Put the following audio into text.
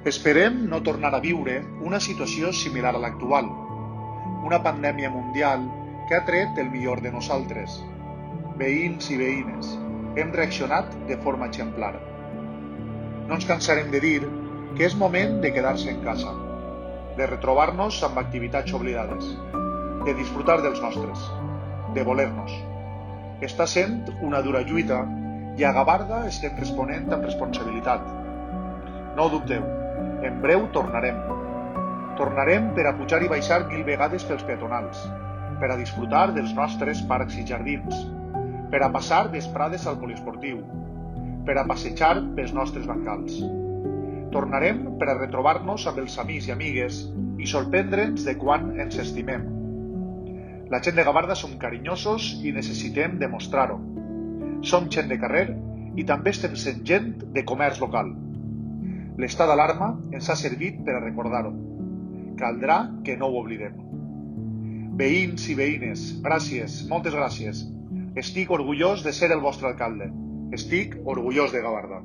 Esperem no tornar a viure una situació similar a l'actual, una pandèmia mundial que ha tret el millor de nosaltres. Veïns i veïnes, hem reaccionat de forma exemplar. No ens cansarem de dir que és moment de quedar-se en casa, de retrobar-nos amb activitats oblidades, de disfrutar dels nostres, de voler-nos. Està sent una dura lluita i a Gavarda estem responent amb responsabilitat. No ho dubteu, en breu tornarem. Tornarem per a pujar i baixar 1000 vegades pels peatonals, per a disfrutar dels nostres parcs i jardins, per a passar vesprades al poliesportiu, per a passejar pels nostres bancals. Tornarem per a retrobar-nos amb els amics i amigues i sorprendre'ns de quan ens estimem. La gent de Gavarda som carinyosos i necessitem demostrar-ho. Som gent de carrer i també estem sent gent de comerç local. L'estat d'alarma ens ha servit per a recordar-ho. Caldrà que no ho oblidem. Veïns i veïnes, gràcies, moltes gràcies. Estic orgullós de ser el vostre alcalde. Estic orgullós de Gavarda.